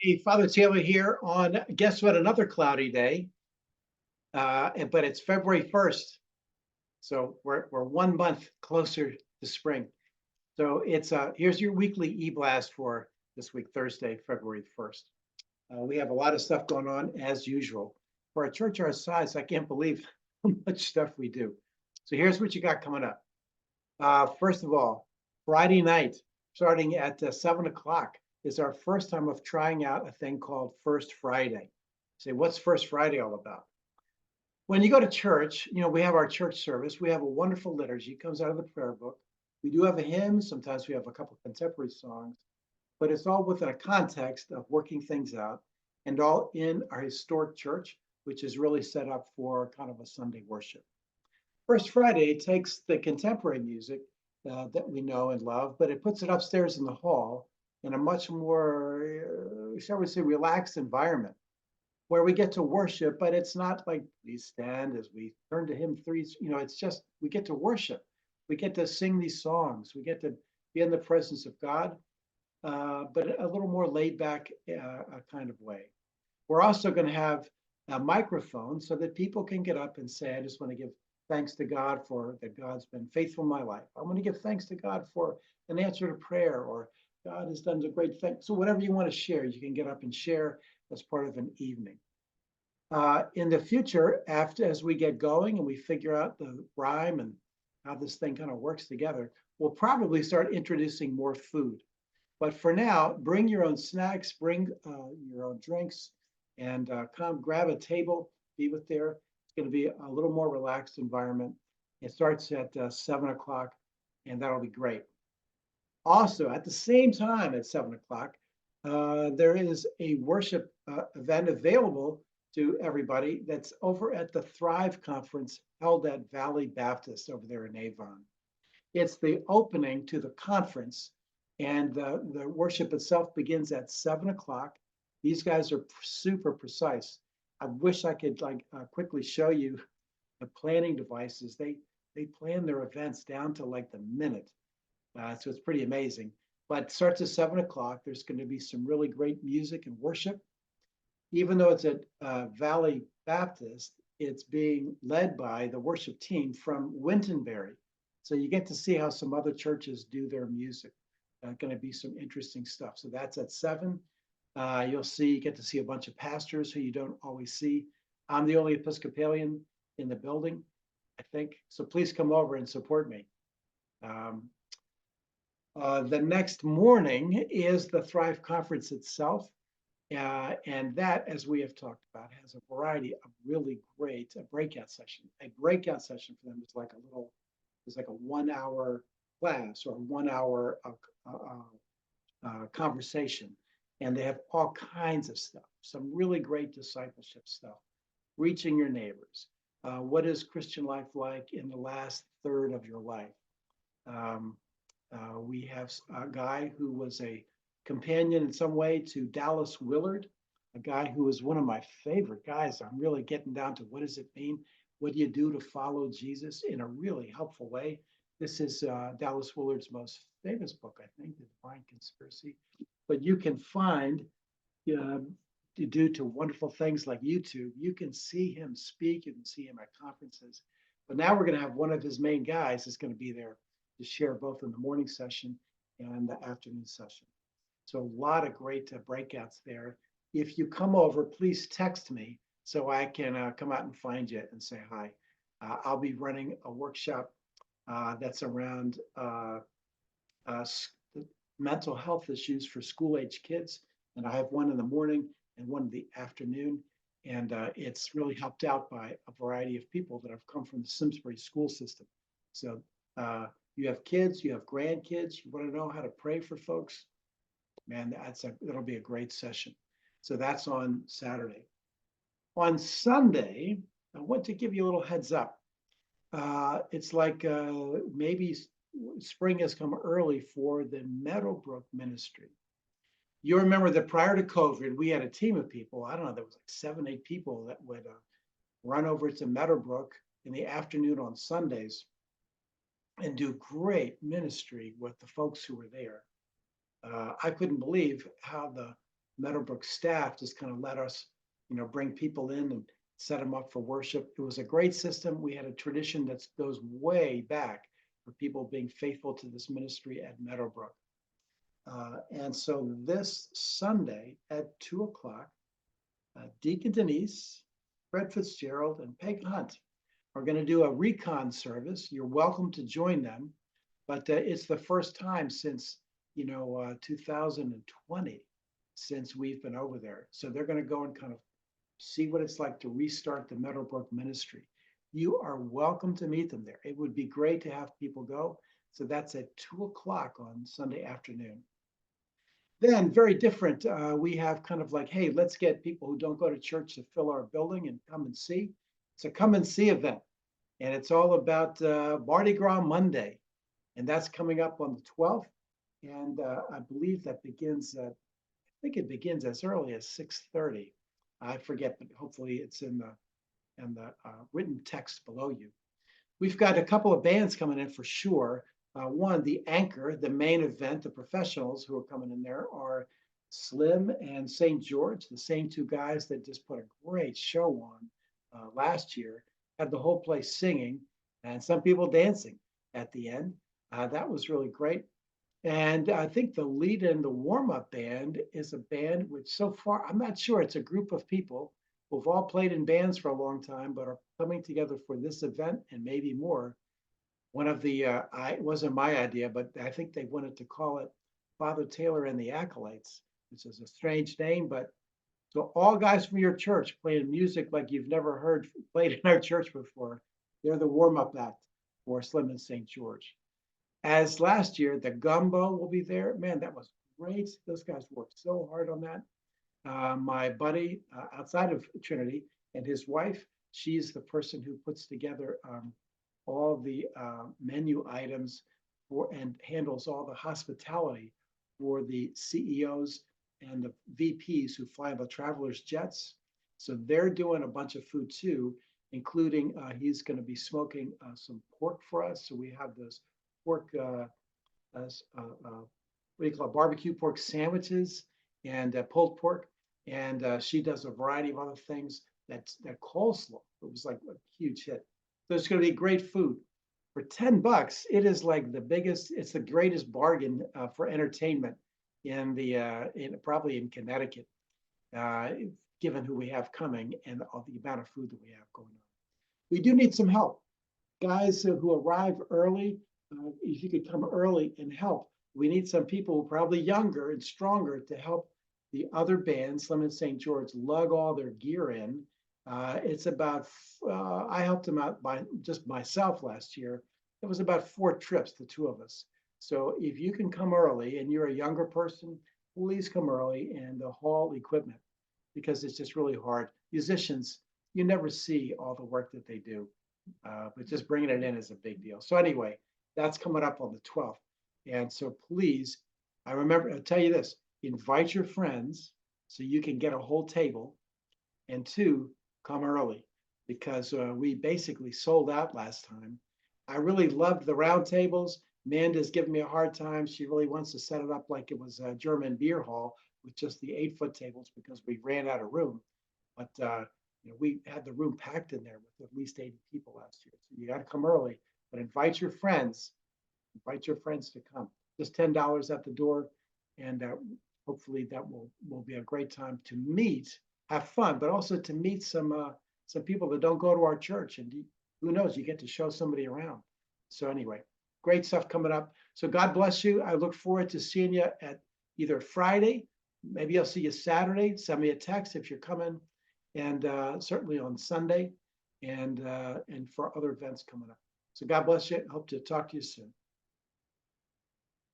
Hey, Father Taylor here on, guess what, another cloudy day, but it's February 1st. So we're 1 month closer to spring. So here's your weekly eBlast for this week, Thursday, February 1st. We have a lot of stuff going on as usual. For a church our size, I can't believe how much stuff we do. So here's what you got coming up. First of all, Friday night, starting at 7 o'clock, is our first time of trying out a thing called First Friday. Say, what's First Friday all about? When you go to church, we have our church service. We have a wonderful liturgy, comes out of the prayer book. We do have a hymn. Sometimes we have a couple of contemporary songs, but it's all within a context of working things out and all in our historic church, which is really set up for kind of a Sunday worship. First Friday takes the contemporary music that we know and love, but it puts it upstairs in the hall in a much more, shall we say, relaxed environment where we get to worship, but it's not like we stand as we turn to hymn three. It's just we get to worship. We get to sing these songs. We get to be in the presence of God, but a little more laid back kind of way. We're also going to have a microphone so that people can get up and say, I just want to give thanks to God for that God's been faithful in my life. I want to give thanks to God for an answer to prayer, or God has done a great thing. So whatever you want to share, you can get up and share as part of an evening. In the future, as we get going and we figure out the rhyme and how this thing kind of works together, we'll probably start introducing more food. But for now, bring your own snacks, bring your own drinks, and come grab a table, be with there. It's going to be a little more relaxed environment. It starts at 7 o'clock, and that'll be great. Also, at the same time at 7 o'clock, there is a worship event available to everybody that's over at the Thrive Conference held at Valley Baptist over there in Avon. It's the opening to the conference, and the worship itself begins at 7 o'clock. These guys are super precise. I wish I could quickly show you the planning devices. They plan their events down to like the minute. So it's pretty amazing. But it starts at 7 o'clock. There's going to be some really great music and worship. Even though it's at Valley Baptist, it's being led by the worship team from Wintonberry. So you get to see how some other churches do their music. Going to be some interesting stuff. So that's at 7. You get to see a bunch of pastors who you don't always see. I'm the only Episcopalian in the building, I think. So please come over and support me. The next morning is the Thrive Conference itself. And that, as we have talked about, has a variety of really great breakout sessions. A breakout session for them is like a 1 hour class or 1 hour conversation. And they have all kinds of stuff, some really great discipleship stuff, reaching your neighbors. What is Christian life like in the last third of your life? We have a guy who was a companion in some way to Dallas Willard, a guy who was one of my favorite guys. I'm really getting down to what does it mean? What do you do to follow Jesus in a really helpful way? This is Dallas Willard's most famous book, I think, The Divine Conspiracy. But you can find, due to wonderful things like YouTube, you can see him speak, you can see him at conferences. But now we're going to have one of his main guys is going to be there to share both in the morning session and the afternoon session. So a lot of great breakouts there. If you come over, please text me so I can come out and find you and say hi. I'll be running a workshop that's around mental health issues for school-age kids. And I have one in the morning and one in the afternoon. And it's really helped out by a variety of people that have come from the Simsbury school system. So you have kids, you have grandkids, you want to know how to pray for folks, man, that'll be a great session. So that's on Saturday. On Sunday, I want to give you a little heads up. It's like maybe spring has come early for the Meadowbrook ministry. You remember that prior to COVID, we had a team of people. I don't know, there was like 7, 8 people that would run over to Meadowbrook in the afternoon on Sundays and do great ministry with the folks who were there. I couldn't believe how the Meadowbrook staff just kind of let us, bring people in and set them up for worship. It was a great system. We had a tradition that goes way back for people being faithful to this ministry at Meadowbrook. And so this Sunday at 2 o'clock, Deacon Denise, Fred Fitzgerald, and Peg Hunt are going to do a recon service. You're welcome to join them, but it's the first time since 2020 since we've been over there. So they're going to go and kind of see what it's like to restart the Meadowbrook ministry. You are welcome to meet them there. It would be great to have people go. So that's at 2 o'clock on Sunday afternoon. Then very different, we have kind of like, hey, let's get people who don't go to church to fill our building and come and see. It's a come and see event. And it's all about Mardi Gras Monday. And that's coming up on the 12th. And I believe that begins, I think it begins as early as 6:30. I forget, but hopefully it's in the written text below you. We've got a couple of bands coming in for sure. One, the anchor, the main event, the professionals who are coming in there are Slim and St. George, the same two guys that just put a great show on last year, had the whole place singing and some people dancing at the end. That was really great. And I think the lead in the warm-up band is a band which so far, I'm not sure, it's a group of people who've all played in bands for a long time, but are coming together for this event and maybe more. One of the, it wasn't my idea, but I think they wanted to call it Father Taylor and the Acolytes, which is a strange name, but so all guys from your church playing music like you've never heard played in our church before. They're the warm-up act for Slim and St. George. As last year, the gumbo will be there. Man, that was great. Those guys worked so hard on that. My buddy outside of Trinity and his wife, she's the person who puts together all the menu items and handles all the hospitality for the CEOs and the VPs who fly the travelers jets. So they're doing a bunch of food too, including he's going to be smoking some pork for us. So we have those pork, what do you call it, barbecue pork sandwiches and pulled pork. And she does a variety of other things. That coleslaw, it was like a huge hit. So it's going to be great food. For $10, it is like the biggest, it's the greatest bargain for entertainment probably in Connecticut, given who we have coming and all the amount of food that we have going on. We do need some help. Guys who arrive early, if you could come early and help. We need some people who are probably younger and stronger to help the other bands, Slim and St. George, lug all their gear in. It's about, I helped them out by just myself last year. It was about 4 trips, the two of us. So if you can come early and you're a younger person, please come early and haul equipment because it's just really hard. Musicians, you never see all the work that they do, but just bringing it in is a big deal. So anyway, that's coming up on the 12th. And so please, I'll tell you this, invite your friends so you can get a whole table. And 2, come early because we basically sold out last time. I really loved the round tables. Amanda's giving me a hard time. She really wants to set it up like it was a German beer hall with just the 8-foot tables because we ran out of room. But we had the room packed in there with at least 80 people last year. So you got to come early, but invite your friends. Invite your friends to come. Just $10 at the door, and hopefully that will be a great time to meet, have fun, but also to meet some people that don't go to our church. And who knows, you get to show somebody around. So anyway, great stuff coming up. So God bless you. I look forward to seeing you at either Friday, maybe I'll see you Saturday. Send me a text if you're coming, and certainly on Sunday, and for other events coming up. So God bless you. Hope to talk to you soon.